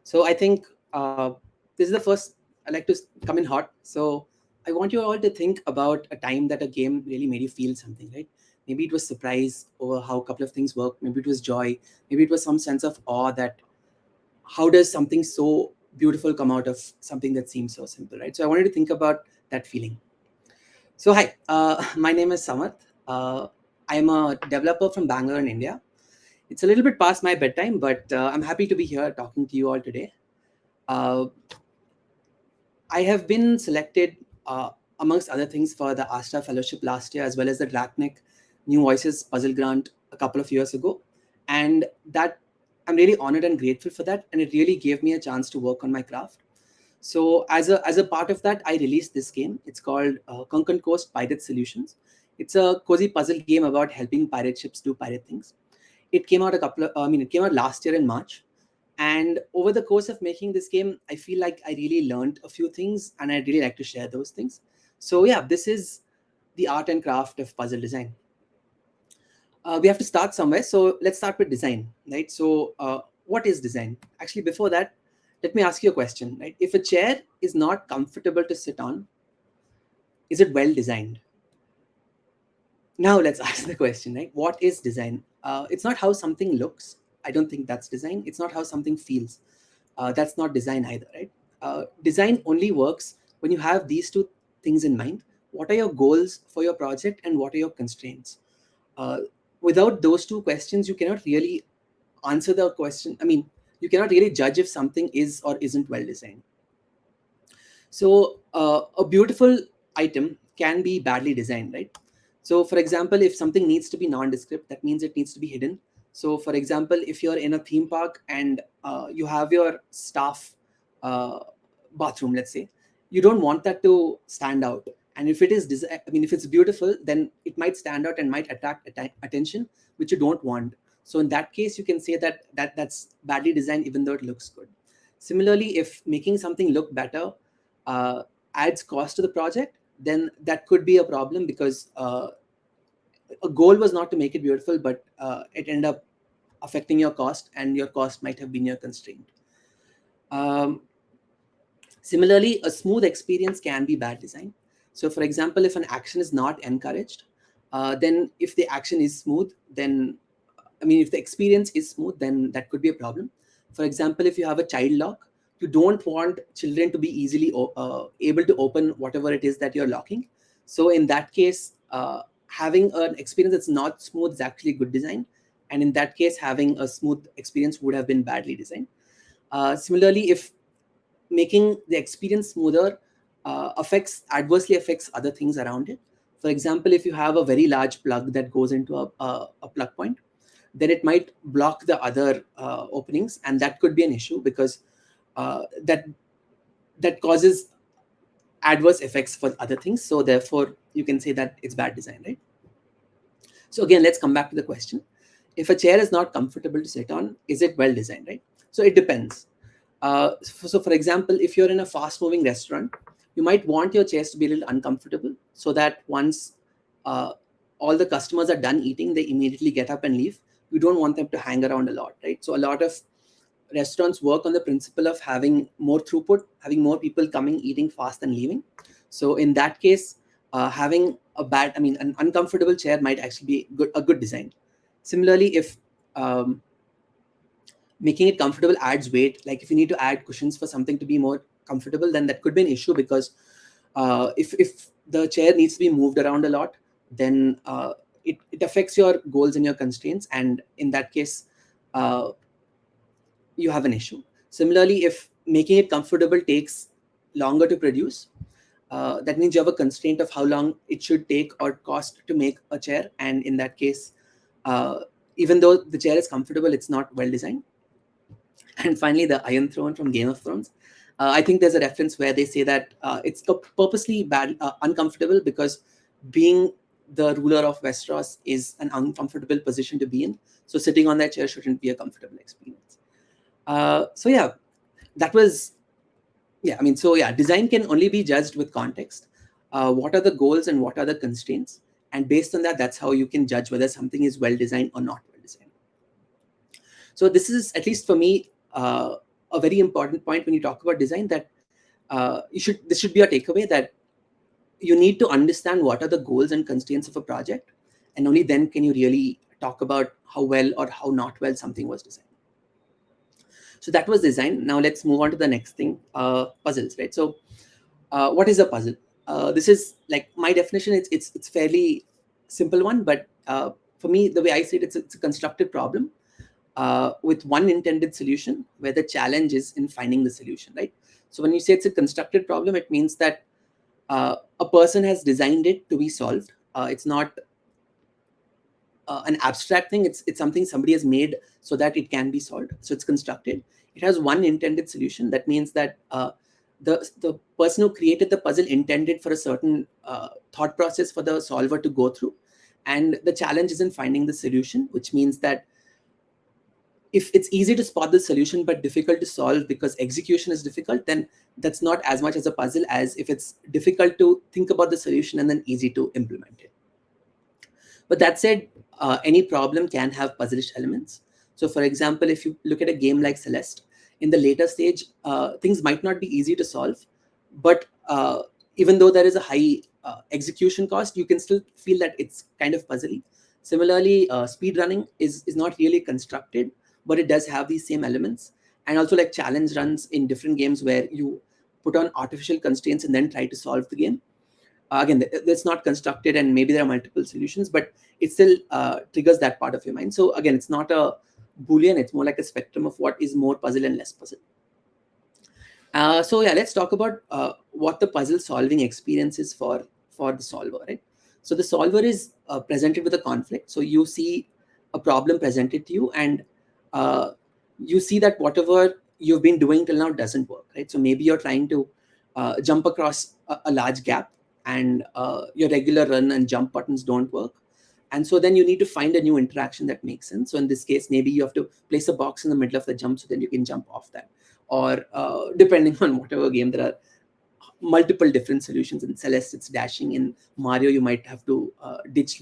So I think this is the first I like to come in hot. So I want you all to think about a time that a game really made you feel something, right? Maybe it was surprise over how a couple of things work. Maybe it was joy. Maybe it was some sense of awe that how does something so beautiful come out of something that seems so simple, right? So I wanted to think about that feeling. So hi, my name is Samarth. I'm a developer from Bangalore in India. It's a little bit past my bedtime, but I'm happy to be here talking to you all today. Uh, I have been selected, amongst other things, for the Asta Fellowship last year, as well as the Drachnic New Voices Puzzle Grant a couple of years ago. And that I'm really honored and grateful for that. And it really gave me a chance to work on my craft. So as a part of that, I released this game. It's called Konkan Coast Pirate Solutions. It's a cozy puzzle game about helping pirate ships do pirate things. It came out it came out last year in March. And over the course of making this game, I feel like I really learned a few things, and I'd really like to share those things. So yeah, this is the art and craft of puzzle design. We have to start somewhere. So let's start with design, right? So what is design? Actually, before that, let me ask you a question, right? If a chair is not comfortable to sit on, is it well designed? Now let's ask the question, right? What is design? It's not how something looks. I don't think that's design. It's not how something feels. That's not design either, right? Design only works when you have these two things in mind. What are your goals for your project, and what are your constraints? Uh, Without those two questions, you cannot really answer the question. I mean, you cannot really judge if something is or isn't well designed. So a beautiful item can be badly designed, right? So for example, if something needs to be nondescript, that means it needs to be hidden. So for example, if you're in a theme park and you have your staff uh, bathroom, let's say, you don't want that to stand out. And if it is if it's beautiful, then it might stand out and might attract attention, which you don't want. So in that case, you can say that's badly designed, even though it looks good. Similarly, if making something look better uh, adds cost to the project, then that could be a problem, because a goal was not to make it beautiful, but it ended up affecting your cost, and your cost might have been your constraint. Um, Similarly, a smooth experience can be bad design. So, for example, if an action is not encouraged, then if the action is smooth, then if the experience is smooth, then that could be a problem. For example, if you have a child lock, you don't want children to be easily able to open whatever it is that you're locking. So in that case, having an experience that's not smooth is actually good design. And in that case, having a smooth experience would have been badly designed. Similarly, if making the experience smoother adversely affects other things around it. For example, if you have a very large plug that goes into a plug point, then it might block the other openings, and that could be an issue, because that causes adverse effects for other things. So therefore, you can say that it's bad design, right? So again, let's come back to the question. If a chair is not comfortable to sit on, is it well designed, right? So it depends. So for example, if you're in a fast moving restaurant, you might want your chairs to be a little uncomfortable, so that once uh, all the customers are done eating, they immediately get up and leave. You don't want them to hang around a lot, right? So a lot of restaurants work on the principle of having more throughput, having more people coming, eating fast, and leaving. So in that case, having an uncomfortable chair might actually be a good design. Similarly, if making it comfortable adds weight, like if you need to add cushions for something to be more comfortable, then that could be an issue, because if the chair needs to be moved around a lot, then it affects your goals and your constraints, and in that case, uh, you have an issue. Similarly, if making it comfortable takes longer to produce, that means you have a constraint of how long it should take or cost to make a chair, and in that case, uh, even though the chair is comfortable, it's not well designed. And finally, the Iron Throne from Game of Thrones. I think there's a reference where they say that it's purposely bad, uncomfortable, because being the ruler of Westeros is an uncomfortable position to be in. So sitting on that chair shouldn't be a comfortable experience. So yeah, that was design can only be judged with context. What are the goals and what are the constraints? And based on that, that's how you can judge whether something is well designed or not well designed. So this is, at least for me, a very important point when you talk about design, that this should be a takeaway, that you need to understand what are the goals and constraints of a project, and only then can you really talk about how well or how not well something was designed. So that was design. Now let's move on to the next thing, puzzles, right? So what is a puzzle? This is like my definition. It's fairly simple one, but for me, the way I see it, it's a constructed problem with one intended solution, where the challenge is in finding the solution, right? So when you say it's a constructed problem, it means that a person has designed it to be solved. It's not an abstract thing. It's something somebody has made so that it can be solved. So it's constructed. It has one intended solution. That means that the person who created the puzzle intended for a certain thought process for the solver to go through, and the challenge is in finding the solution, which means that if it's easy to spot the solution but difficult to solve because execution is difficult, then that's not as much as a puzzle as if it's difficult to think about the solution and then easy to implement it. But that said, any problem can have puzzlish elements. So for example, if you look at a game like Celeste, in the later stage, things might not be easy to solve, but even though there is a high execution cost, you can still feel that it's kind of puzzly. Similarly, speed running is not really constructed, but it does have these same elements. And also like challenge runs in different games where you put on artificial constraints and then try to solve the game. Again, that's not constructed, and maybe there are multiple solutions, but it still triggers that part of your mind. So again, it's not a Boolean, it's more like a spectrum of what is more puzzle and less puzzle. So yeah, let's talk about what the puzzle solving experience is for the solver, right? So the solver is presented with a conflict. So you see a problem presented to you, and you see that whatever you've been doing till now doesn't work, right? So maybe you're trying to jump across a large gap, and your regular run and jump buttons don't work. And so then you need to find a new interaction that makes sense. So in this case, maybe you have to place a box in the middle of the jump so then you can jump off that. Or depending on whatever game, there are multiple different solutions. In Celeste, it's dashing. In Mario, you might have to ditch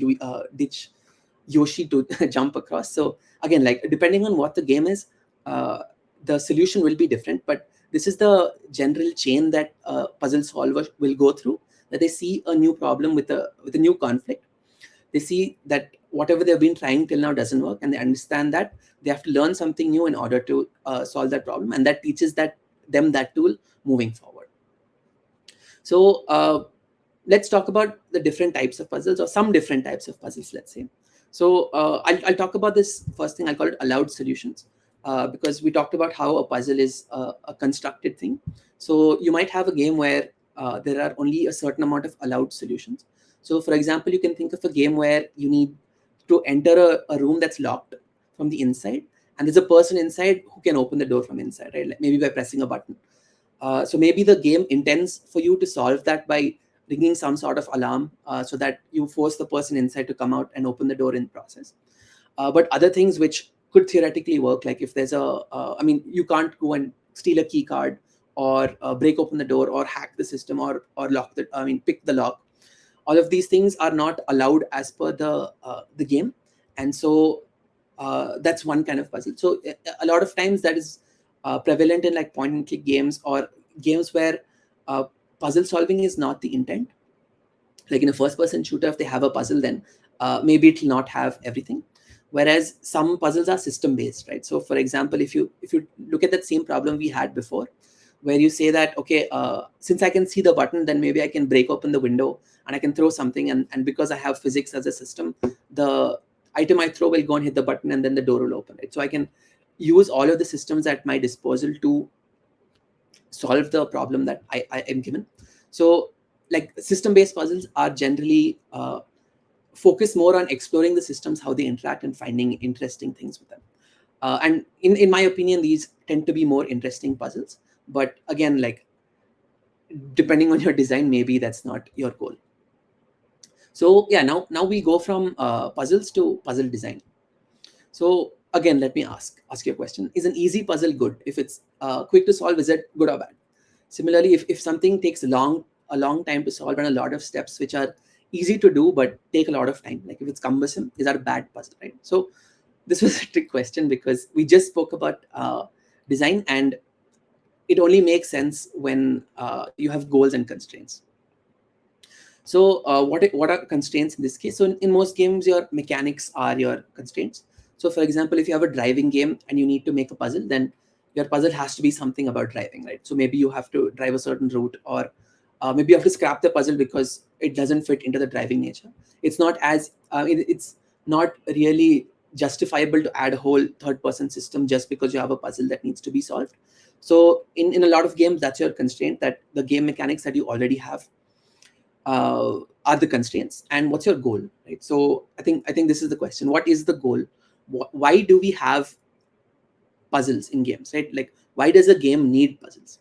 Yoshi to jump across. So again, like depending on what the game is, the solution will be different. But this is the general chain that puzzle solver will go through. That they see a new problem with a new conflict. They see that whatever they've been trying till now doesn't work, and they understand that they have to learn something new in order to solve that problem, and that teaches them that tool moving forward. So let's talk about the different types of puzzles, or some different types of puzzles, let's say. So I'll talk about this first thing. I'll call it allowed solutions, because we talked about how a puzzle is a constructed thing. So you might have a game where there are only a certain amount of allowed solutions. So for example, you can think of a game where you need to enter a room that's locked from the inside, and there's a person inside who can open the door from inside, right? Like maybe by pressing a button. So maybe the game intends for you to solve that by ringing some sort of alarm, so that you force the person inside to come out and open the door in process. But other things which could theoretically work, like if there's you can't go and steal a key card, or break open the door, or hack the system, or pick the lock. All of these things are not allowed as per the game, and so that's one kind of puzzle. So a lot of times that is prevalent in like point and click games, or games where puzzle solving is not the intent. Like in a first person shooter, if they have a puzzle, then maybe it will not have everything. Whereas some puzzles are system based, right? So for example, if you look at that same problem we had before, where you say that, okay, since I can see the button, then maybe I can break open the window and I can throw something, and because I have physics as a system, the item I throw will go and hit the button, and then the door will open, right? So I can use all of the systems at my disposal to solve the problem that I am given. So like system-based puzzles are generally focus more on exploring the systems, how they interact, and finding interesting things with them. And in my opinion, these tend to be more interesting puzzles. But again, like depending on your design, maybe that's not your goal. So yeah, now we go from puzzles to puzzle design. So again, let me ask you a question. Is an easy puzzle good? If it's quick to solve, is it good or bad? Similarly, if something takes a long time to solve, and a lot of steps which are easy to do but take a lot of time, like if it's cumbersome, is that a bad puzzle, right? So this was a trick question, because we just spoke about design, and it only makes sense when you have goals and constraints. So what are constraints in this case? So in most games, your mechanics are your constraints. So for example, if you have a driving game and you need to make a puzzle, then your puzzle has to be something about driving, right? So maybe you have to drive a certain route, or maybe you have to scrap the puzzle because it doesn't fit into the driving nature. It's not as it's not really justifiable to add a whole third-person system just because you have a puzzle that needs to be solved. So in a lot of games, that's your constraint, that the game mechanics that you already have are the constraints. And what's your goal, right? So I think this is the question: what is the goal? Why do we have puzzles in games, right? Like, why does a game need puzzles?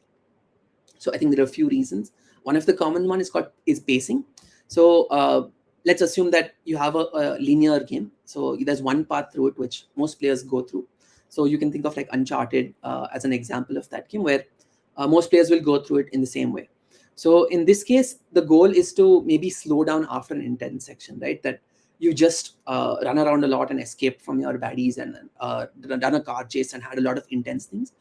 So I think there are a few reasons. One of the common one is pacing. So let's assume that you have a linear game. So there's one path through it which most players go through. So you can think of like Uncharted as an example of that game, where most players will go through it in the same way. So in this case, the goal is to maybe slow down after an intense section, right? That you just run around a lot and escape from your baddies, and done a car chase and had a lot of intense things.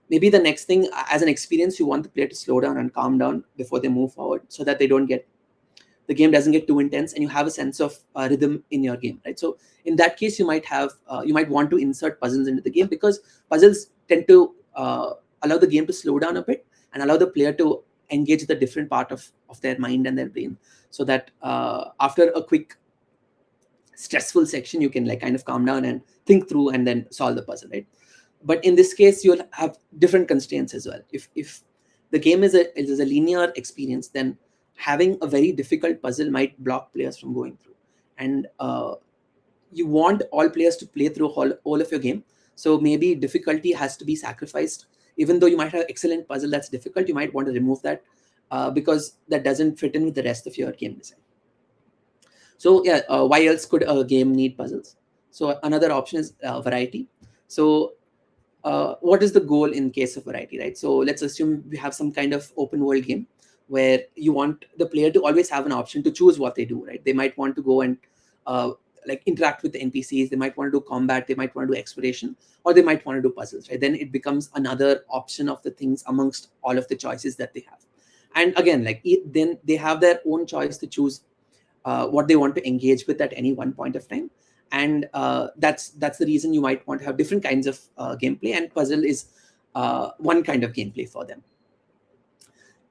Maybe the next thing, as an experience, you want the player to slow down and calm down before they move forward, so that the game doesn't get too intense, and you have a sense of rhythm in your game, right? So in that case, you might want to insert puzzles into the game, because puzzles tend to allow the game to slow down a bit and allow the player to engage the different part of their mind and their brain, so that after a quick stressful section, you can like kind of calm down and think through and then solve the puzzle, right? But in this case, you'll have different constraints as well. If the game is a linear experience, then having a very difficult puzzle might block players from going through. And you want all players to play through all of your game. So maybe difficulty has to be sacrificed. Even though you might have excellent puzzle that's difficult, you might want to remove that because that doesn't fit in with the rest of your game design. So yeah, why else could a game need puzzles? So another option is variety. So what is the goal in case of variety, right? So let's assume we have some kind of open world game where you want the player to always have an option to choose what they do, right? They might want to go and like interact with the NPCs, they might want to do combat, they might want to do exploration, or they might want to do puzzles, right? Then it becomes another option of the things amongst all of the choices that they have. And again, like then they have their own choice to choose what they want to engage with at any one point of time. And that's the reason you might want to have different kinds of gameplay, and puzzle is one kind of gameplay for them.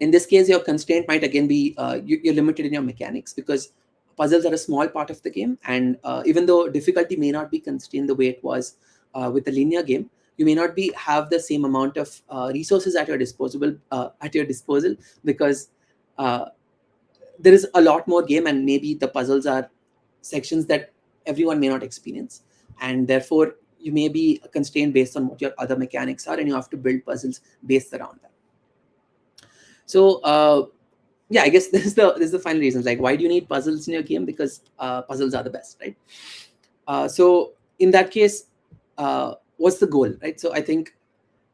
In this case, your constraint might again be you're limited in your mechanics, because puzzles are a small part of the game, and even though difficulty may not be constrained the way it was with a linear game, you may not have the same amount of resources at your disposal, because there is a lot more game, and maybe the puzzles are sections that everyone may not experience, and therefore you may be constrained based on what your other mechanics are, and you have to build puzzles based around that. So yeah, I guess this is the final reasons, like why do you need puzzles in your game? Because puzzles are the best, right? So in that case, what's the goal, right? So I think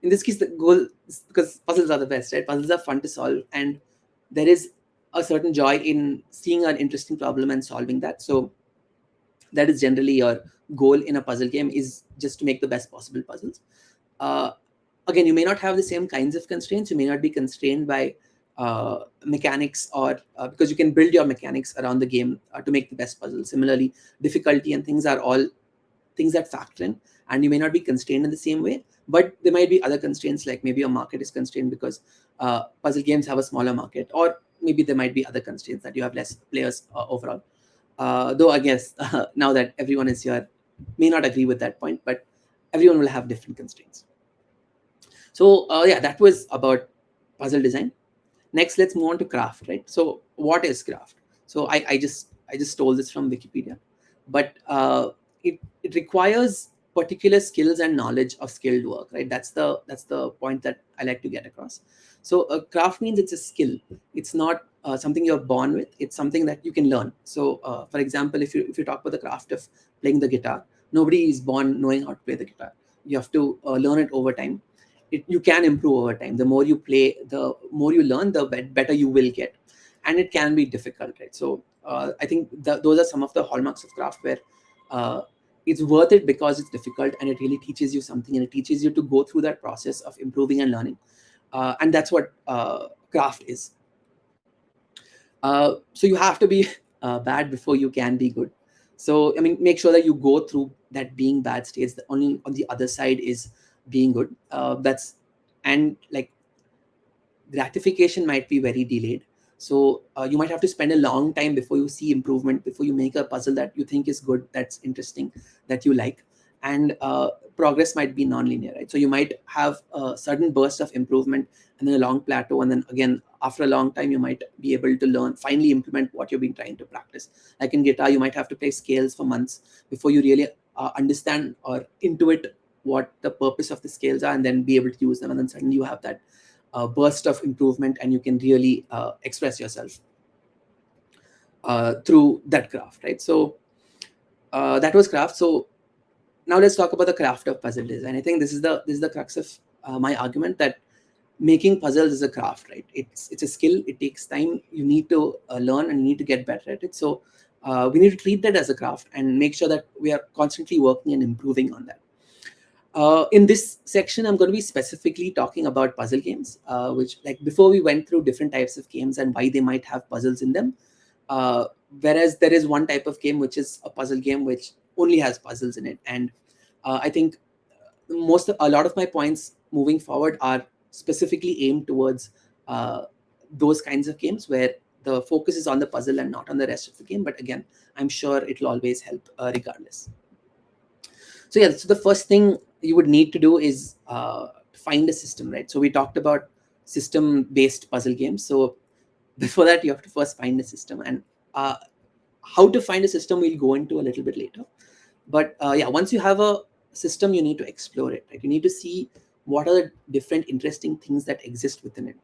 in this case, the goal is because puzzles are the best, right? Puzzles are fun to solve, and there is a certain joy in seeing an interesting problem and solving that. So that is generally your goal in a puzzle game, is just to make the best possible puzzles. Again, you may not have the same kinds of constraints. You may not be constrained by mechanics, or because you can build your mechanics around the game to make the best puzzle. Similarly, difficulty and things are all things that factor in, and you may not be constrained in the same way. But there might be other constraints, like maybe your market is constrained because puzzle games have a smaller market, or maybe there might be other constraints that you have less players overall. Though I guess now that everyone is here may not agree with that point, but everyone will have different constraints. So yeah, that was about puzzle design. Next, let's move on to craft, right? So what is craft? So I just stole this from Wikipedia, but it requires particular skills and knowledge of skilled work, right? That's the point that I like to get across. So craft means it's a skill. It's not something you're born with. It's something that you can learn. So for example, if you talk about the craft of playing the guitar, nobody is born knowing how to play the guitar. You have to learn it over time. You can improve over time. The more you play, the more you learn, the better you will get. And it can be difficult, right? So I think those are some of the hallmarks of craft, where it's worth it because it's difficult and it really teaches you something, and it teaches you to go through that process of improving and learning. And that's what craft is. So you have to be bad before you can be good. So I mean, make sure that you go through that being bad stage. The only on the other side is being good. That's and like gratification might be very delayed. So you might have to spend a long time before you see improvement, before you make a puzzle that you think is good, that's interesting, that you like. And progress might be non-linear, right? So you might have a sudden burst of improvement and then a long plateau, and then again after a long time you might be able to learn, finally implement what you've been trying to practice. Like in guitar, you might have to play scales for months before you really understand or intuit what the purpose of the scales are, and then be able to use them, and then suddenly you have that burst of improvement, and you can really express yourself through that craft, right? So that was craft. So now let's talk about the craft of puzzle design. I think this is the crux of my argument, that making puzzles is a craft, right? It's a skill. It takes time. You need to learn, and you need to get better at it. So we need to treat that as a craft and make sure that we are constantly working and improving on that. In this section, I'm going to be specifically talking about puzzle games, which, like, before we went through different types of games and why they might have puzzles in them. Uh, Whereas there is one type of game which is a puzzle game which only has puzzles in it. And I think a lot of my points moving forward are specifically aimed towards uh, those kinds of games where the focus is on the puzzle and not on the rest of the game. But again, I'm sure it'll always help regardless. So yeah, so the first thing you would need to do is find a system, right? So we talked about system-based puzzle games. So before that, you have to first find a system, and uh, how to find a system we'll go into a little bit later. But yeah, once you have a system, you need to explore it, right? You need to see what are the different interesting things that exist within it.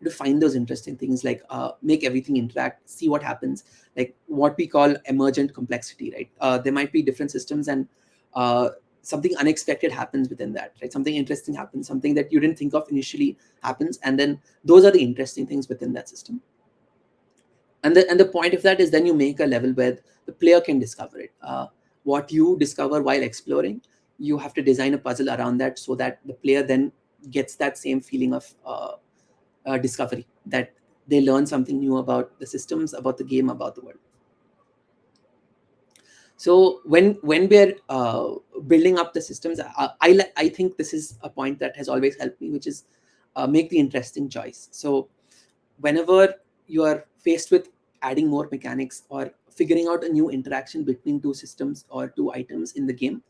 To find those interesting things, like make everything interact, see what happens, like what we call emergent complexity, right? There might be different systems, and uh, something unexpected happens within that, right? Something interesting happens, something that you didn't think of initially happens, and then those are the interesting things within that system. And the point of that is then you make a level where the player can discover it. What you discover while exploring, you have to design a puzzle around that, so that the player then gets that same feeling of discovery, that they learn something new about the systems, about the game, about the world. So when we're building up the systems, I think this is a point that has always helped me, which is make the interesting choice. So whenever you are faced with adding more mechanics or figuring out a new interaction between two systems or two items in the game,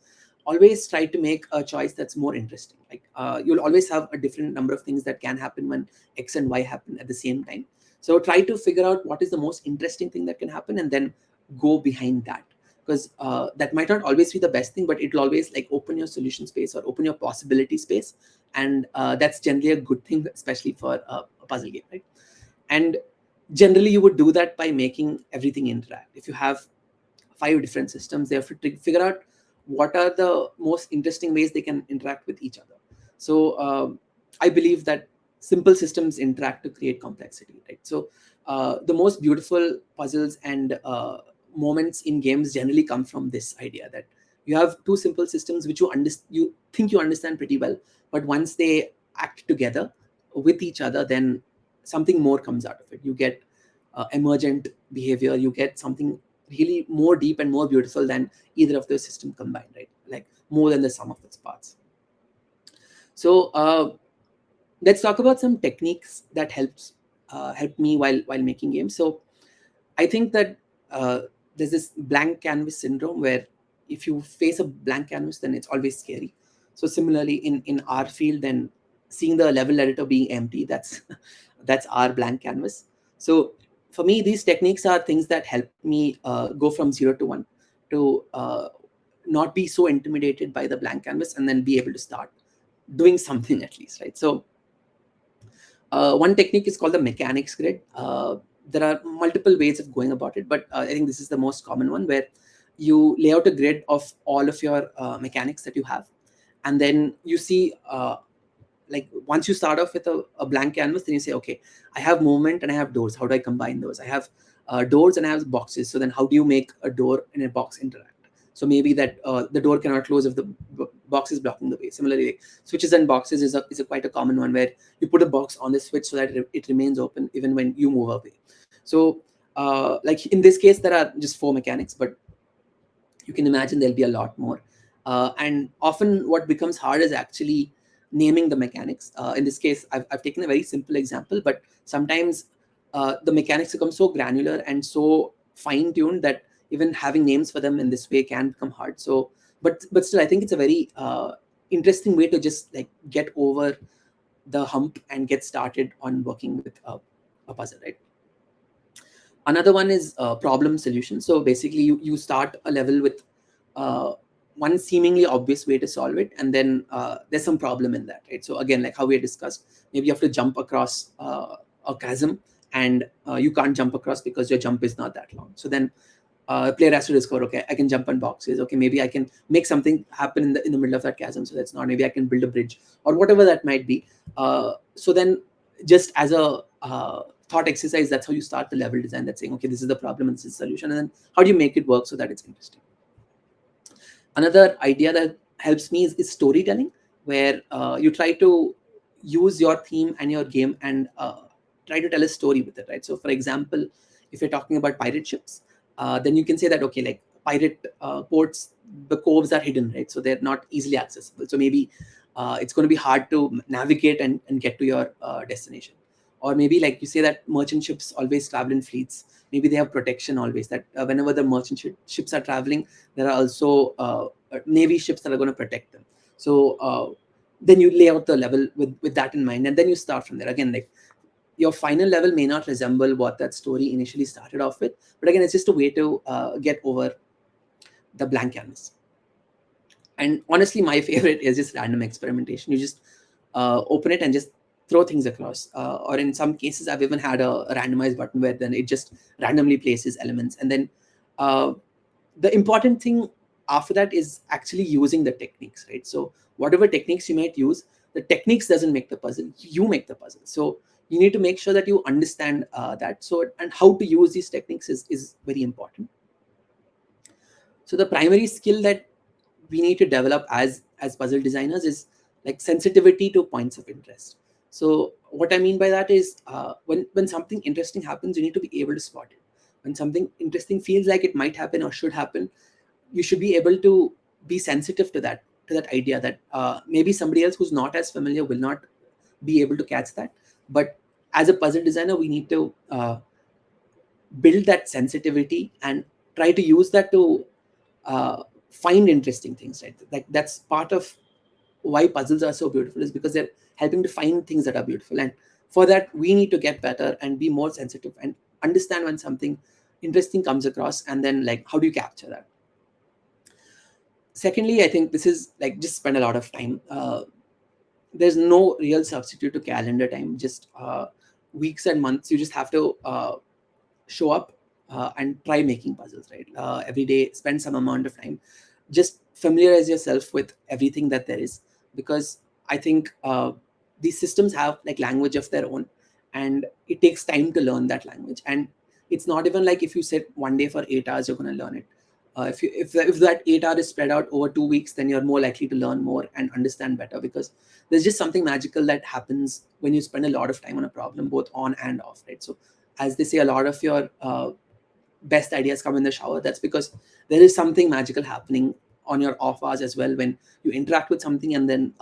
always try to make a choice that's more interesting. Like you'll always have a different number of things that can happen when X and Y happen at the same time. So try to figure out what is the most interesting thing that can happen, and then go behind that, because that might not always be the best thing, but it'll always like open your solution space or open your possibility space. And that's generally a good thing, especially for a puzzle game, right? And generally you would do that by making everything interact. If you have 5 different systems, they have to figure out what are the most interesting ways they can interact with each other. So I believe that simple systems interact to create complexity, right? So the most beautiful puzzles and moments in games generally come from this idea that you have 2 simple systems which you think you understand pretty well, but once they act together with each other, then something more comes out of it. You get emergent behavior, you get something really more deep and more beautiful than either of those systems combined, right? Like more than the sum of its parts. So let's talk about some techniques that helped me while making games. So I think that there's this blank canvas syndrome, where if you face a blank canvas, then it's always scary. So similarly, in our field, then seeing the level editor being empty, that's that's our blank canvas. So for me, these techniques are things that help me go from 0 to 1, to not be so intimidated by the blank canvas, and then be able to start doing something at least, right? So one technique is called the mechanics grid. There are multiple ways of going about it, but I think this is the most common one, where you lay out a grid of all of your mechanics that you have, and then you see like once you start off with a blank canvas, then you say, okay, I have movement and I have doors. How do I combine those? I have doors and I have boxes. So then how do you make a door and a box interact? So maybe that the door cannot close if the boxes blocking the way. Similarly, like switches and boxes is a quite a common one, where you put a box on the switch so that it remains open even when you move away. So like in this case, there are just 4 mechanics, but you can imagine there'll be a lot more. And often what becomes hard is actually naming the mechanics. In this case, I've taken a very simple example, but sometimes the mechanics become so granular and so fine-tuned that even having names for them in this way can become hard. So, but still, I think it's a very interesting way to just like get over the hump and get started on working with a puzzle, right? Another one is problem solution. So basically, you start a level with uh, one seemingly obvious way to solve it, and then there's some problem in that, right? So again, like how we discussed, maybe you have to jump across a chasm, and you can't jump across because your jump is not that long. So then player has to discover, okay, I can jump on boxes. Okay, maybe I can make something happen in the middle of that chasm. So that's not. Maybe I can build a bridge or whatever that might be. So then, just as a thought exercise, that's how you start the level design. That's saying, okay, this is the problem and this is the solution, and then how do you make it work so that it's interesting. Another idea that helps me is storytelling, where you try to use your theme and your game and try to tell a story with it, right? So for example, if you're talking about pirate ships, then you can say that, okay, like pirate ports, the coves are hidden, right? So they're not easily accessible. So maybe it's going to be hard to navigate and get to your destination. Or maybe like you say that merchant ships always travel in fleets. Maybe they have protection always, that whenever the merchant ships are traveling, there are also navy ships that are going to protect them. So then you lay out the level with that in mind, and then you start from there. Again, like your final level may not resemble what that story initially started off with, but again, it's just a way to get over the blank canvas. And honestly, my favorite is just random experimentation. You just open it and just throw things across. Or in some cases, I've even had a randomized button where then it just randomly places elements. And then the important thing after that is actually using the techniques, right? So whatever techniques you might use, the techniques doesn't make the puzzle, you make the puzzle. So you need to make sure that you understand that. So, and how to use these techniques is very important. So the primary skill that we need to develop as puzzle designers is like sensitivity to points of interest. So what I mean by that is when something interesting happens, you need to be able to spot it. When something interesting feels like it might happen or should happen, you should be able to be sensitive to that idea that maybe somebody else who's not as familiar will not be able to catch that. But as a puzzle designer, we need to build that sensitivity and try to use that to find interesting things, right? Like that's part of why puzzles are so beautiful, is because they're helping to find things that are beautiful. And for that, we need to get better and be more sensitive and understand when something interesting comes across, and then like how do you capture that. Secondly, I think this is like just spend a lot of time. There's no real substitute to calendar time. Just weeks and months, you just have to show up and try making puzzles, right? Every day, spend some amount of time. Just familiarize yourself with everything that there is, because I think these systems have like language of their own, and it takes time to learn that language. And it's not even like if you sit one day for 8 hours, you're going to learn it. If that 8 hour is spread out over 2 weeks, then you're more likely to learn more and understand better, because there's just something magical that happens when you spend a lot of time on a problem, both on and off, right? So as they say, a lot of your best ideas come in the shower. That's because there is something magical happening on your off hours as well. When you interact with something and then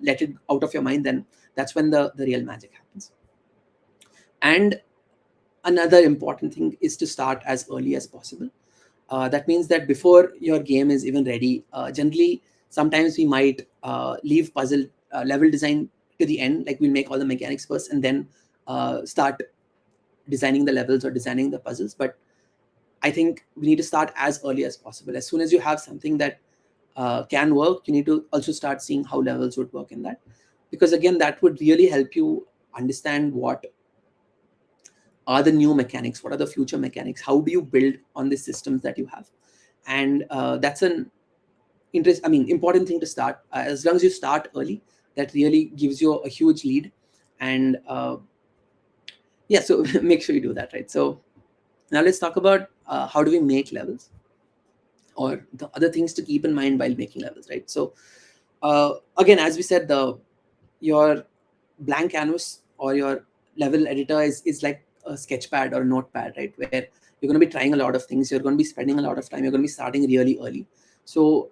let it out of your mind, then that's when the real magic happens. And another important thing is to start as early as possible. That means that before your game is even ready, generally, sometimes we might leave puzzle level design to the end. Like we'll make all the mechanics first and then start designing the levels or designing the puzzles. But I think we need to start as early as possible. As soon as you have something that can work, you need to also start seeing how levels would work in that. Because again, that would really help you understand what are the new mechanics, what are the future mechanics, how do you build on the systems that you have. And that's an important thing to start. As long as you start early, that really gives you a huge lead. And yeah, so make sure you do that, right? So now let's talk about how do we make levels, or the other things to keep in mind while making levels, right? So Again, as we said, your blank canvas or your level editor is like a sketch pad or a notepad, right? Where you're going to be trying a lot of things, you're going to be spending a lot of time, you're going to be starting really early. So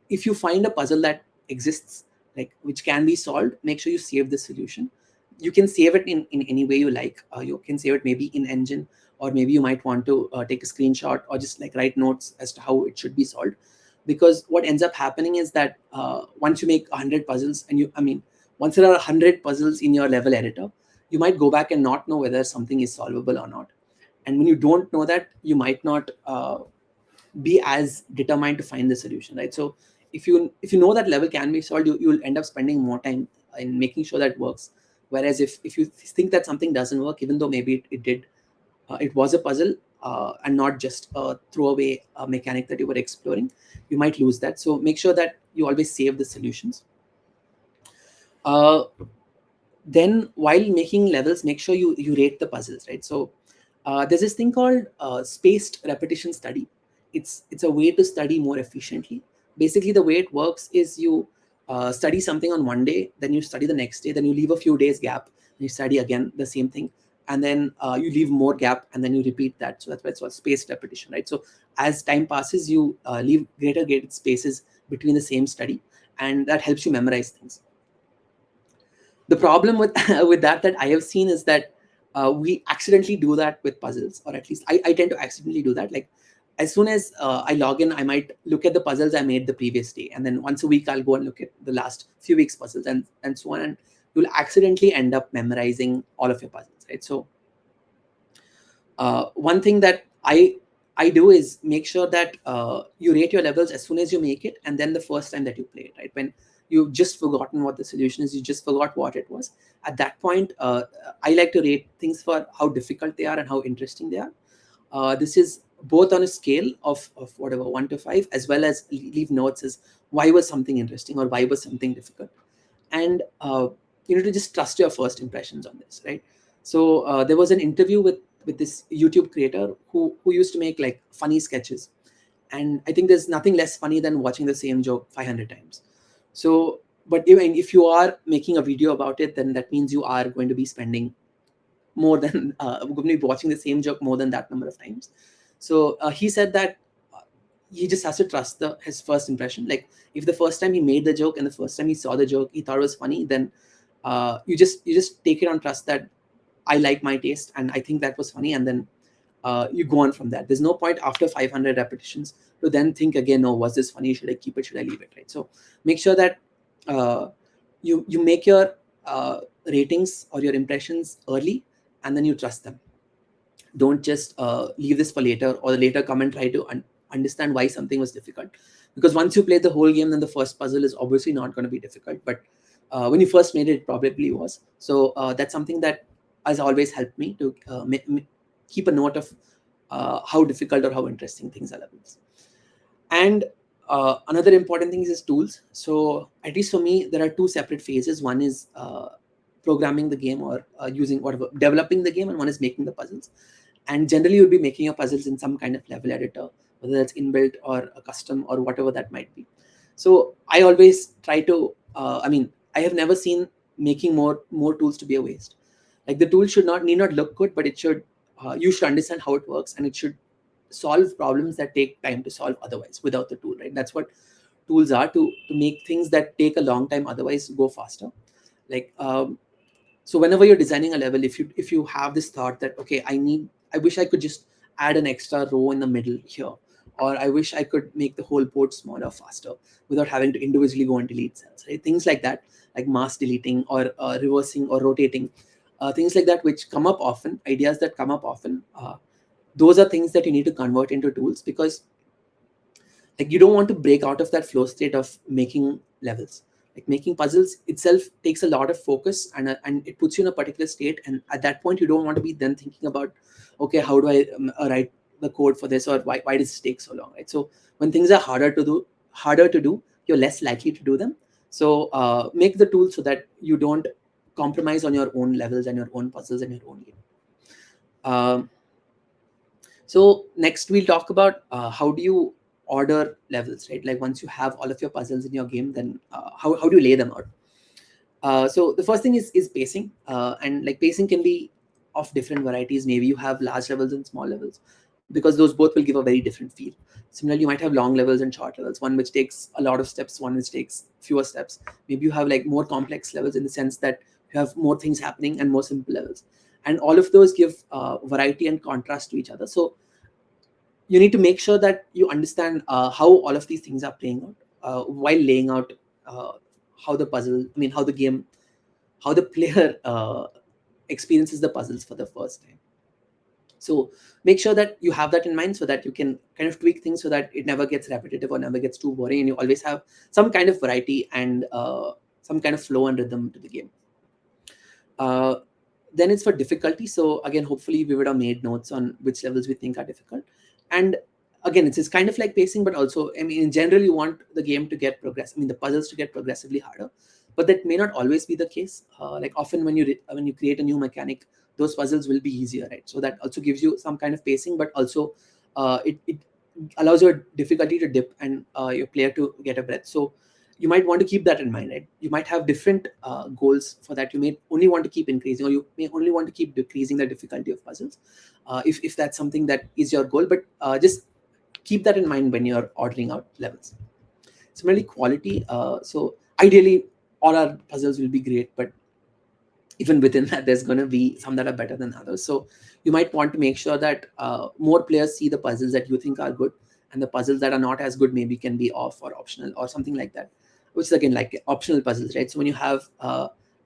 if you find a puzzle that exists, like which can be solved, make sure you save the solution. You can save it in any way you like. You can save it maybe in engine, or maybe you might want to take a screenshot or just like write notes as to how it should be solved. Because what ends up happening is that once you make 100 puzzles, and once there are 100 puzzles in your level editor, you might go back and not know whether something is solvable or not. And when you don't know that, you might not be as determined to find the solution, right? So if you know that level can be solved, you'll end up spending more time in making sure that works. Whereas if you think that something doesn't work, even though maybe it did, it was a puzzle, and not just a throwaway mechanic that you were exploring, you might lose that. So make sure that you always save the solutions. Then while making levels, make sure you rate the puzzles, right? So there's this thing called spaced repetition study. It's a way to study more efficiently. Basically, the way it works is you study something on one day, then you study the next day, then you leave a few days gap, and you study again the same thing, and then you leave more gap, and then you repeat that. So that's why it's called spaced repetition, right? So as time passes, you leave greater spaces between the same study, and that helps you memorize things. The problem with with that I have seen is that we accidentally do that with puzzles, or at least I tend to accidentally do that. Like as soon as I log in, I might look at the puzzles I made the previous day, and then once a week I'll go and look at the last few weeks puzzles, and so on, and you'll accidentally end up memorizing all of your puzzles, right? So one thing that I do is make sure that you rate your levels as soon as you make it, and then the first time that you play it, right? When you've just forgotten what the solution is, you just forgot what it was. At that point, I like to rate things for how difficult they are and how interesting they are. This is both on a scale of whatever 1 to 5, as well as leave notes as why was something interesting or why was something difficult. And you need to just trust your first impressions on this, right? So there was an interview with this YouTube creator who used to make like funny sketches, and I think there's nothing less funny than watching the same joke 500 times. So, but even if you are making a video about it, then that means you are going to be spending more than going to be watching the same joke more than that number of times. So he said that he just has to trust his first impression. Like if the first time he made the joke and the first time he saw the joke he thought it was funny, then you just take it on trust that I like my taste and I think that was funny, and then you go on from that. There's no point after 500 repetitions to then think again, oh, was this funny? Should I keep it? Should I leave it? Right. So make sure that you make your ratings or your impressions early, and then you trust them. Don't just leave this for later, or later come and try to understand why something was difficult. Because once you play the whole game, then the first puzzle is obviously not going to be difficult, but when you first made it probably was. So that's something that has always helped me to keep a note of how difficult or how interesting things are levels. And another important thing is tools. So at least for me, there are two separate phases. One is programming the game, or using whatever, developing the game, and one is making the puzzles. And generally you'll be making your puzzles in some kind of level editor, whether that's inbuilt or a custom or whatever that might be. So I always try to I have never seen making more tools to be a waste. Like the tool need not look good, but it should you should understand how it works, and it should solve problems that take time to solve otherwise without the tool, right? That's what tools are, to make things that take a long time otherwise go faster. Like so whenever you're designing a level, if you have this thought that, okay, I wish I could just add an extra row in the middle here, or I wish I could make the whole board smaller faster without having to individually go and delete cells, right? Things like that, like mass deleting or reversing or rotating, things like that, which come up often, ideas that come up often, those are things that you need to convert into tools. Because like you don't want to break out of that flow state of making levels. Like making puzzles itself takes a lot of focus, and it puts you in a particular state, and at that point you don't want to be then thinking about, okay, how do I write the code for this, or why does this take so long, right? So when things are harder to do, you're less likely to do them. So make the tool so that you don't compromise on your own levels and your own puzzles and your own game. So next we'll talk about how do you order levels, right? Like once you have all of your puzzles in your game, then how do you lay them out? So the first thing is pacing, and like pacing can be of different varieties. Maybe you have large levels and small levels, because those both will give a very different feel. Similarly, you might have long levels and short levels, one which takes a lot of steps, one which takes fewer steps. Maybe you have like more complex levels in the sense that you have more things happening, and more simple levels, and all of those give variety and contrast to each other. So you need to make sure that you understand how all of these things are playing out while laying out uh, how the puzzle, I mean, how the game, how the player experiences the puzzles for the first time. So make sure that you have that in mind, so that you can kind of tweak things so that it never gets repetitive or never gets too boring, and you always have some kind of variety and some kind of flow and rhythm to the game. Uh, then it's for difficulty. So again, hopefully we would have made notes on which levels we think are difficult. And again, it's kind of like pacing, but also, I mean, in general, you want the game to get the puzzles to get progressively harder. But that may not always be the case. Like often when you create a new mechanic, those puzzles will be easier, right? So that also gives you some kind of pacing, but also it allows your difficulty to dip, and your player to get a breath. So you might want to keep that in mind, right? You might have different goals for that. You may only want to keep increasing, or you may only want to keep decreasing the difficulty of puzzles, if that's something that is your goal. But just keep that in mind when you're ordering out levels. Similarly, quality. So ideally, all our puzzles will be great, but even within that, there's going to be some that are better than others. So you might want to make sure that more players see the puzzles that you think are good, and the puzzles that are not as good maybe can be off or optional or something like that, which is again like optional puzzles, right? So when you have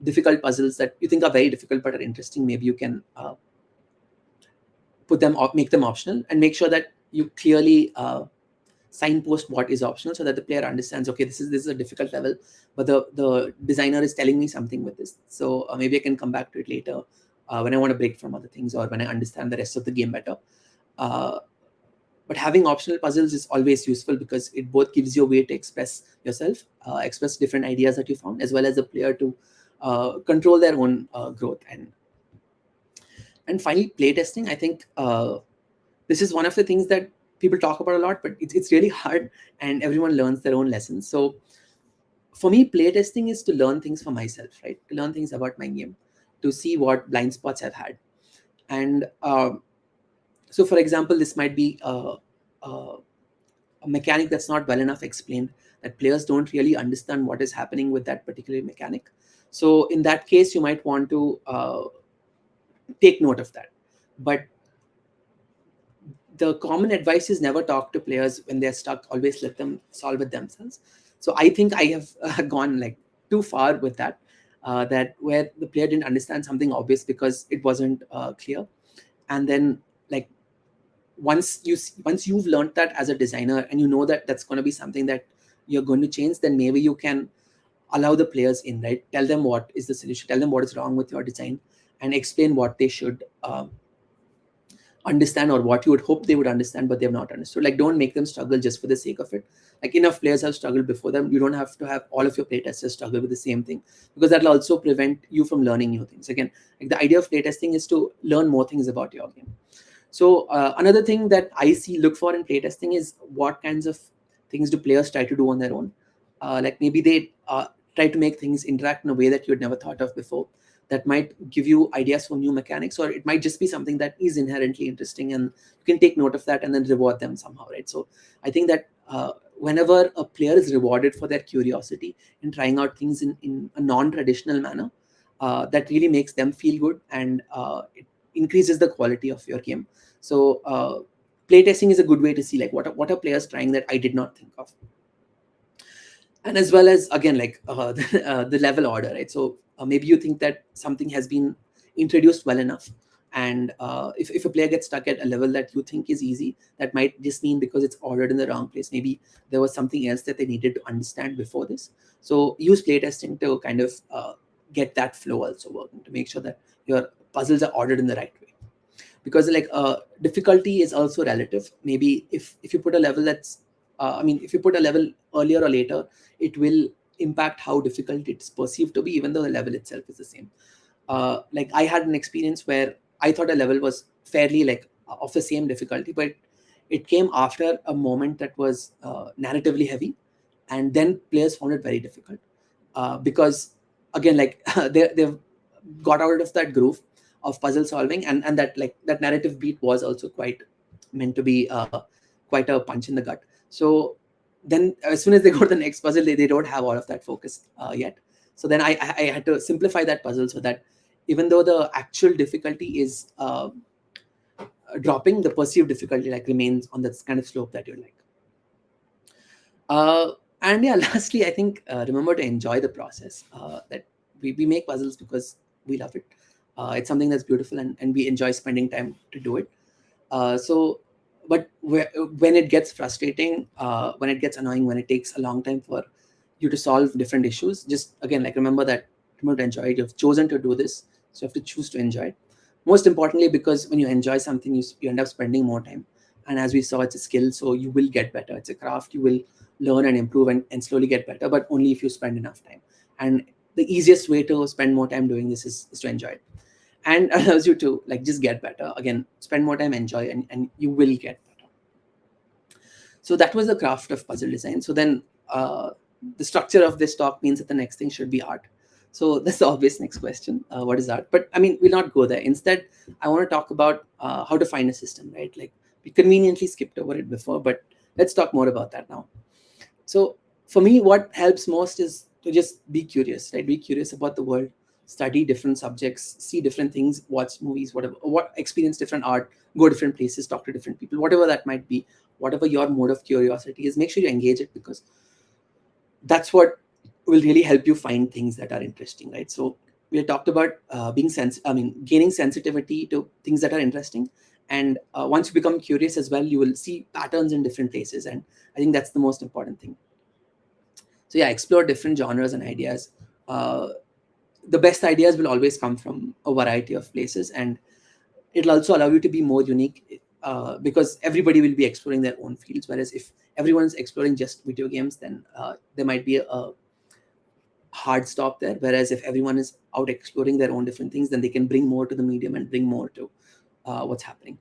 difficult puzzles that you think are very difficult but are interesting, maybe you can put them make them optional, and make sure that you clearly signpost what is optional, so that the player understands, okay, this is a difficult level, but the designer is telling me something with this. So maybe I can come back to it later when I want to break from other things, or when I understand the rest of the game better. uh, but having optional puzzles is always useful, because it both gives you a way to express yourself, express different ideas that you found, as well as the player to control their own growth. And finally, playtesting. I think this is one of the things that people talk about a lot, but it's really hard, and everyone learns their own lessons. So for me, playtesting is to learn things for myself, right? To learn things about my game, to see what blind spots I've had. And so, for example, this might be a mechanic that's not well enough explained, that players don't really understand what is happening with that particular mechanic. So in that case, you might want to take note of that. But the common advice is never talk to players when they're stuck. Always let them solve it themselves. So I think I have gone like too far with that. That where the player didn't understand something obvious because it wasn't clear, and then like once you've learned that as a designer, and you know that that's going to be something that you're going to change, then maybe you can allow the players in, right? Tell them what is the solution, tell them what is wrong with your design, and explain what they should understand, or what you would hope they would understand but they've not understood. Like, don't make them struggle just for the sake of it. Like, enough players have struggled before them. You don't have to have all of your playtesters struggle with the same thing, because that'll also prevent you from learning new things. Again, like, the idea of playtesting is to learn more things about your game. So another thing that I see look for in playtesting is what kinds of things do players try to do on their own. Like, maybe they try to make things interact in a way that you'd never thought of before, that might give you ideas for new mechanics, or it might just be something that is inherently interesting, and you can take note of that and then reward them somehow, right? So I think that whenever a player is rewarded for their curiosity in trying out things in a non-traditional manner, that really makes them feel good, and it increases the quality of your game. So playtesting is a good way to see, like, what are players trying that I did not think of. And as well as, again, like the level order, right? So maybe you think that something has been introduced well enough, and if a player gets stuck at a level that you think is easy, that might just mean because it's ordered in the wrong place. Maybe there was something else that they needed to understand before this. So use playtesting to kind of get that flow also working, to make sure that your puzzles are ordered in the right way. Because like difficulty is also relative. Maybe if you put a level that's if you put a level earlier or later, it will impact how difficult it's perceived to be, even though the level itself is the same. Like, I had an experience where I thought a level was fairly like of the same difficulty, but it came after a moment that was narratively heavy, and then players found it very difficult because, again, like they've got out of that groove of puzzle solving, and that, like, that narrative beat was also quite meant to be quite a punch in the gut. So then as soon as they go to the next puzzle, they don't have all of that focus yet. So then I had to simplify that puzzle so that even though the actual difficulty is dropping, the perceived difficulty like remains on that kind of slope that you like. And yeah, lastly, I think remember to enjoy the process. That we make puzzles because we love it. It's something that's beautiful, and we enjoy spending time to do it. So, but when it gets frustrating, when it gets annoying, when it takes a long time for you to solve different issues, just again, like, remember to enjoy it. You've chosen to do this, so you have to choose to enjoy it. Most importantly, because when you enjoy something, you end up spending more time. And as we saw, it's a skill, so you will get better. It's a craft. You will learn and improve and slowly get better, but only if you spend enough time. And the easiest way to spend more time doing this is to enjoy it, and allows you to, like, just get better. Again, spend more time, enjoy, and you will get better. So that was the craft of puzzle design. So then the structure of this talk means that the next thing should be art. So that's the obvious next question. What is art? But I mean, we'll not go there. Instead, I want to talk about how to find a system, right? Like, we conveniently skipped over it before, but let's talk more about that now. So for me, what helps most is to just be curious, right? Be curious about the world, study different subjects, see different things, watch movies, whatever, experience different art, go different places, talk to different people, whatever that might be, whatever your mode of curiosity is, make sure you engage it, because that's what will really help you find things that are interesting, right? So we had talked about gaining sensitivity to things that are interesting. And once you become curious as well, you will see patterns in different places. And I think that's the most important thing. So yeah, explore different genres and ideas. The best ideas will always come from a variety of places, and it'll also allow you to be more unique, because everybody will be exploring their own fields. Whereas if everyone's exploring just video games, then there might be a hard stop there. Whereas if everyone is out exploring their own different things, then they can bring more to the medium and bring more to what's happening.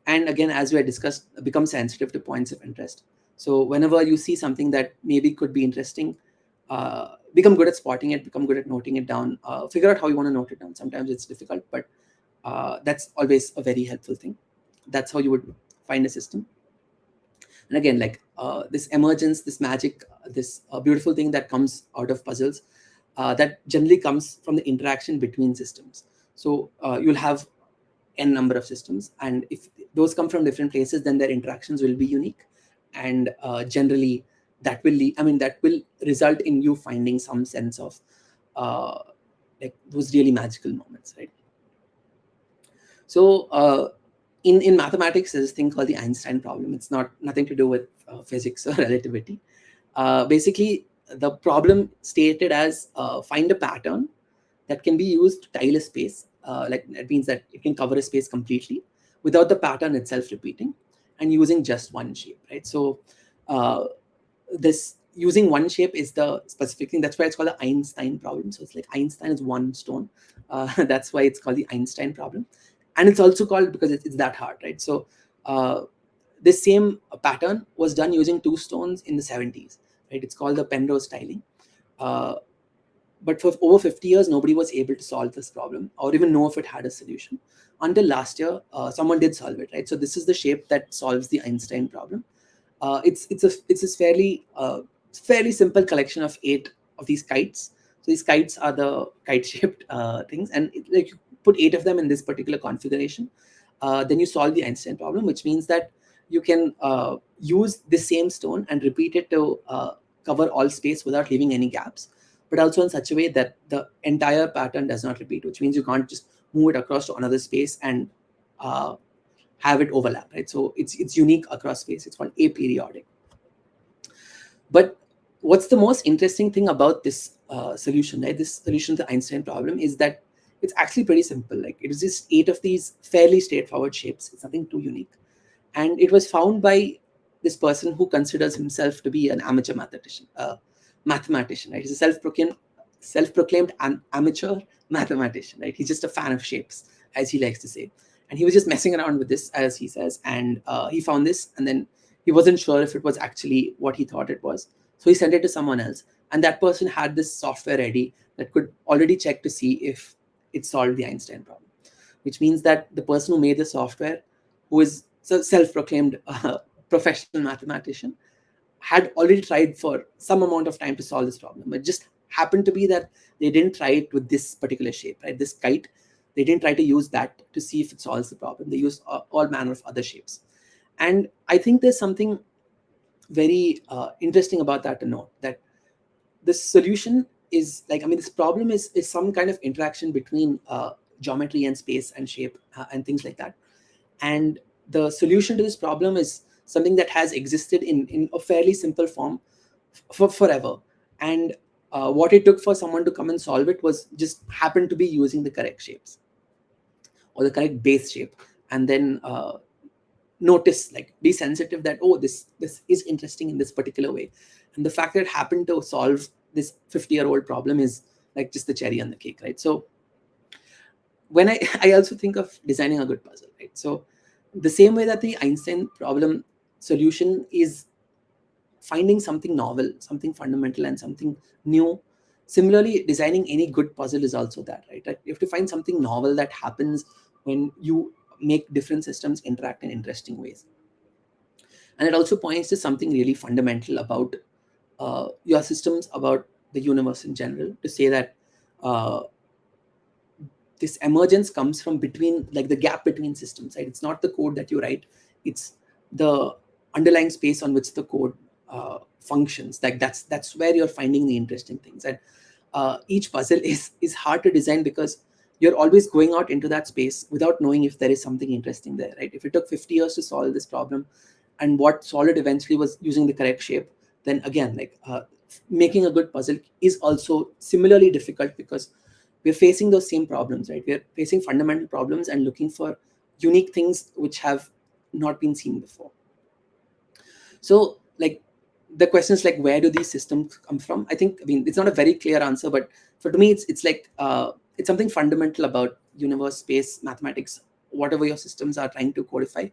And again, as we had discussed, become sensitive to points of interest. So whenever you see something that maybe could be interesting, become good at spotting it, become good at noting it down, figure out how you want to note it down. Sometimes it's difficult, but that's always a very helpful thing. That's how you would find a system. And again, like this emergence, this magic, this beautiful thing that comes out of puzzles, that generally comes from the interaction between systems. So you'll have n number of systems, and if those come from different places, then their interactions will be unique. And generally that will result in you finding some sense of like those really magical moments, right? So in mathematics, there's this thing called the Einstein problem. It's nothing to do with physics or relativity. Basically, the problem stated as find a pattern that can be used to tile a space. Like, that means that it can cover a space completely without the pattern itself repeating, and using just one shape, right? So this using one shape is the specific thing. That's why it's called the Einstein problem. So it's like Einstein is one stone. That's why it's called the Einstein problem. And it's also called because it's that hard, right? So this same pattern was done using two stones in the 70s, right? It's called the Penrose tiling. But for over 50 years, nobody was able to solve this problem or even know if it had a solution. Until last year, someone did solve it, right? So this is the shape that solves the Einstein problem. It's this fairly simple collection of 8 of these kites. So these kites are the kite-shaped things, and like, you put 8 of them in this particular configuration, then you solve the Einstein problem, which means that you can use the same stone and repeat it to cover all space without leaving any gaps, but also in such a way that the entire pattern does not repeat, which means you can't just move it across to another space and have it overlap, right? So it's unique across space. It's called aperiodic. But what's the most interesting thing about this solution, right? This solution to the Einstein problem is that it's actually pretty simple. Like, it is just 8 of these fairly straightforward shapes. It's nothing too unique. And it was found by this person who considers himself to be an amateur mathematician, right? He's a self-proclaimed amateur mathematician, right? He's just a fan of shapes, as he likes to say. and he was just messing around with this, as he says, and he found this, and then he wasn't sure if it was actually what he thought it was, so he sent it to someone else, and that person had this software ready that could already check to see if it solved the Einstein problem, which means that the person who made the software, who is a self-proclaimed professional mathematician, had already tried for some amount of time to solve this problem. It just happened to be that they didn't try it with this particular shape, right? This kite, they didn't try to use that to see if it solves the problem. They used all manner of other shapes. And I think there's something very interesting about that to note, that the solution is like, I mean, this problem is some kind of interaction between geometry and space and shape and things like that. And the solution to this problem is something that has existed in a fairly simple form for forever. And what it took for someone to come and solve it was just happened to be using the correct shapes or the correct base shape, and then notice, like, be sensitive that, oh, this is interesting in this particular way. And the fact that it happened to solve this 50-year-old problem is like just the cherry on the cake, right? So when I also think of designing a good puzzle, right? So the same way that the Einstein problem solution is finding something novel, something fundamental, and something new, similarly designing any good puzzle is also that, right? Like, you have to find something novel that happens when you make different systems interact in interesting ways. And it also points to something really fundamental about your systems, about the universe in general, to say that this emergence comes from between, like, the gap between systems, right? It's not the code that you write, it's the underlying space on which the code functions. Like, that's where you're finding the interesting things. And each puzzle is hard to design because you're always going out into that space without knowing if there is something interesting there, right? If it took 50 years to solve this problem, and what solved it eventually was using the correct shape, then again, like, making a good puzzle is also similarly difficult, because we're facing those same problems, right? We're facing fundamental problems and looking for unique things which have not been seen before. So, like, the question is, like, where do these systems come from? I mean, it's not a very clear answer, but for me, it's like it's something fundamental about universe, space, mathematics, whatever your systems are trying to codify.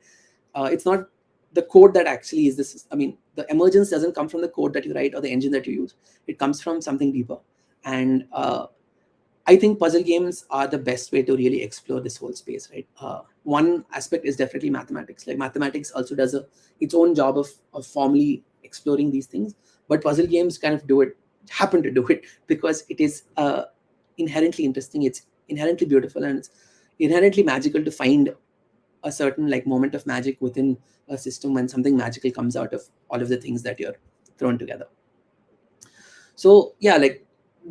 It's not the code that actually is this. I mean, the emergence doesn't come from the code that you write or the engine that you use. It comes from something deeper. And I think puzzle games are the best way to really explore this whole space, right? One aspect is definitely mathematics. Like, mathematics also does its own job of formally exploring these things, but puzzle games kind of happen to do it because it is inherently interesting. It's inherently beautiful, and it's inherently magical to find a certain, like, moment of magic within a system when something magical comes out of all of the things that you're thrown together. So yeah, like,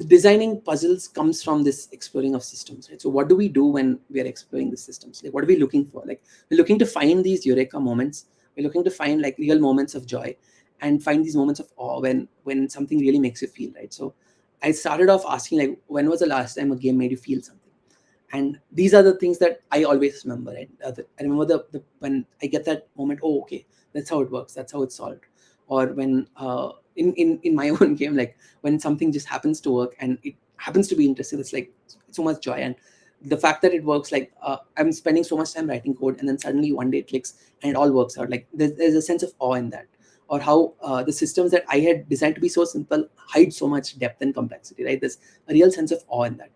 designing puzzles comes from this exploring of systems, right? So what do we do when we are exploring the systems? Like, what are we looking for? Like, we're looking to find these eureka moments. We're looking to find, like, real moments of joy, and find these moments of awe when something really makes you feel, right? So I started off asking, like, when was the last time a game made you feel something? And these are the things that I always remember, right? I remember the when I get that moment, oh, okay, that's how it works, that's how it's solved. Or when in my own game, like, when something just happens to work and it happens to be interesting, it's like so much joy. And the fact that it works, like, I'm spending so much time writing code, and then suddenly one day it clicks and it all works out. Like, there's a sense of awe in that. Or how the systems that I had designed to be so simple hide so much depth and complexity, right? There's a real sense of awe in that.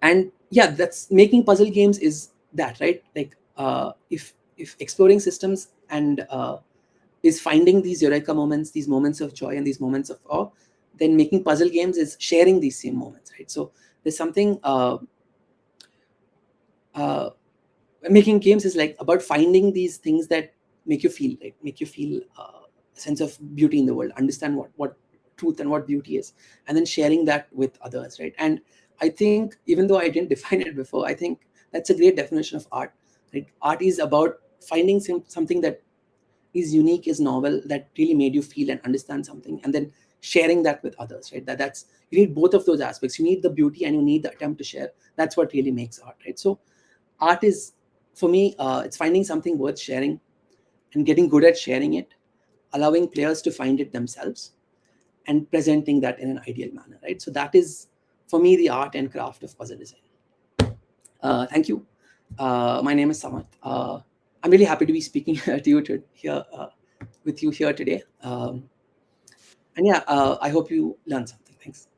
And yeah, that's making puzzle games is that, right? Like, if exploring systems and is finding these eureka moments, these moments of joy and these moments of awe, then making puzzle games is sharing these same moments, right? So there's something making games is like about finding these things that make you feel, like, make you feel a sense of beauty in the world, understand what truth and what beauty is, and then sharing that with others, right? And I think, even though I didn't define it before, I think that's a great definition of art, right? Art is about finding something that is unique, is novel, that really made you feel and understand something, and then sharing that with others, right? That's you need both of those aspects. You need the beauty and you need the attempt to share. That's what really makes art, right? So art is, for me, it's finding something worth sharing and getting good at sharing it, allowing players to find it themselves, and presenting that in an ideal manner, right? So that is, for me, the art and craft of puzzle design. Thank you. My name is Samarth. I'm really happy to be speaking to you here with you here today. And yeah, I hope you learned something. Thanks.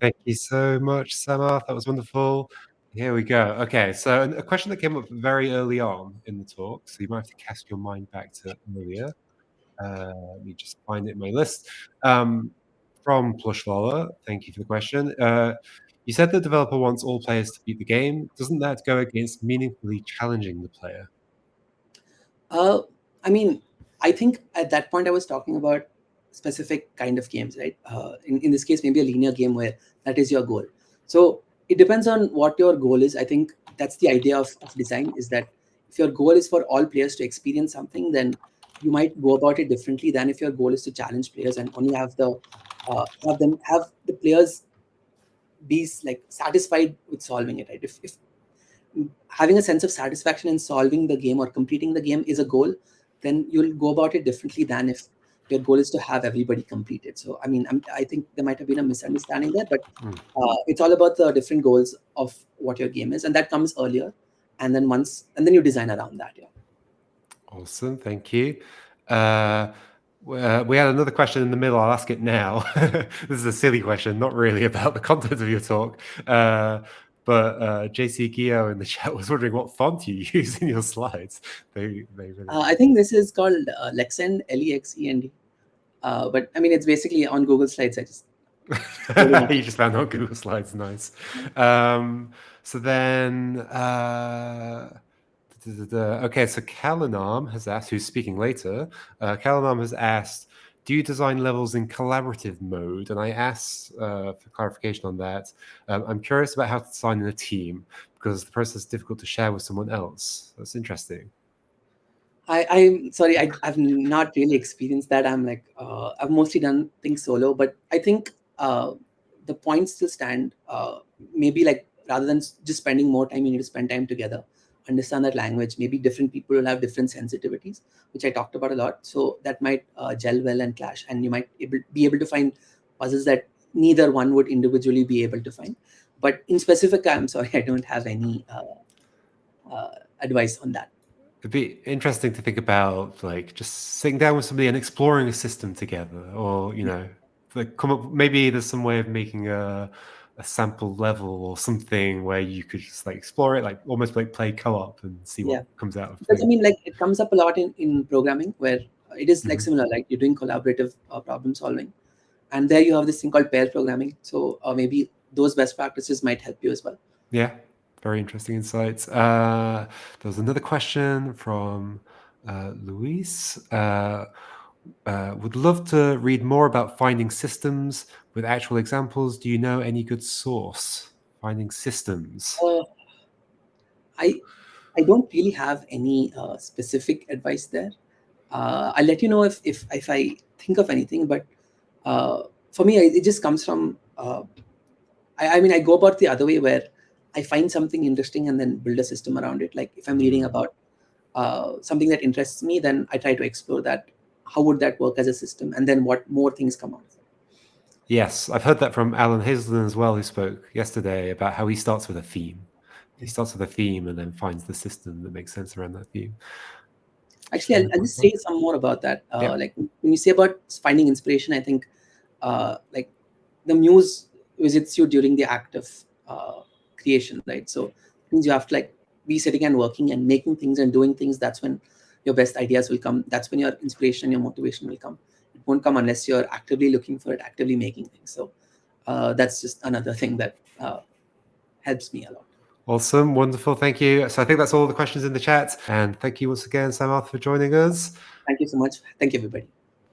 Thank you so much, Samarth. That was wonderful. Here we go. Okay, so a question that came up very early on in the talk, so you might have to cast your mind back to earlier. Let me just find it in my list. From Plushwalla, thank you for the question. You said the developer wants all players to beat the game. Doesn't that go against meaningfully challenging the player? Uh, I mean, I think at that point I was talking about specific kind of games, right? In this case, maybe a linear game where that is your goal. So it depends on what your goal is. I think that's the idea of design, is that if your goal is for all players to experience something, then you might go about it differently than if your goal is to challenge players and only have the players be like satisfied with solving it, right? If having a sense of satisfaction in solving the game or completing the game is a goal, then you'll go about it differently than if your goal is to have everybody complete it. So I mean, I think there might have been a misunderstanding there, but it's all about the different goals of what your game is, and that comes earlier, and then you design around that. Yeah. Awesome, thank you. We had another question in the middle. I'll ask it now. This is a silly question, not really about the content of your talk. But JC Gio in the chat was wondering what font you use in your slides. They really I think this is called Lexend, Lexend. But I mean, it's basically on Google Slides. I just you just found on Google Slides, nice. So then, okay, so Kalanam has asked, who's speaking later, Kalanam has asked, do you design levels in collaborative mode? And I asked for clarification on that. I'm curious about how to design in a team, because the process is difficult to share with someone else. That's interesting. I'm sorry, I've not really experienced that. I'm like, I've mostly done things solo, but I think the points still stand. Maybe like rather than just spending more time, you need to spend time together, understand that language. Maybe different people will have different sensitivities, which I talked about a lot. So that might gel well and clash, and you might be able to find puzzles that neither one would individually be able to find. But in specific, I'm sorry, I don't have any advice on that. It'd be interesting to think about, like, just sitting down with somebody and exploring a system together, or like come up. Maybe there's some way of making a sample level or something where you could just like explore it, like almost like play co-op and see what Yeah. comes out of Because I playing. mean, like it comes up a lot in programming where it is like similar, like you're doing collaborative problem solving, and there you have this thing called pair programming. So maybe those best practices might help you as well. Yeah, very interesting insights. There was another question from Luis. Would love to read more about finding systems with actual examples. Do you know any good source? Finding systems. Uh, I I don't really have any specific advice there. I'll let you know if I think of anything, but uh, for me, it just comes from. I mean, I go about the other way where I find something interesting and then build a system around it. Like if I'm reading about something that interests me, then I try to explore that. How would that work as a system? And then what more things come out of it? Yes, I've heard that from Alan Hazelden as well, who spoke yesterday about how he starts with a theme. He starts with a theme and then finds the system that makes sense around that theme. Actually, I'll just say some more about that. Yeah. Like when you say about finding inspiration, I think like the muse visits you during the act of creation, right? So it means you have to like be sitting and working and making things and doing things. That's when your best ideas will come. That's when your inspiration and your motivation will come. It won't come unless you're actively looking for it, actively making things. So that's just another thing that helps me a lot. Awesome, wonderful, thank you. So I think that's all the questions in the chat. And thank you once again, Samarth, for joining us. Thank you so much. Thank you, everybody.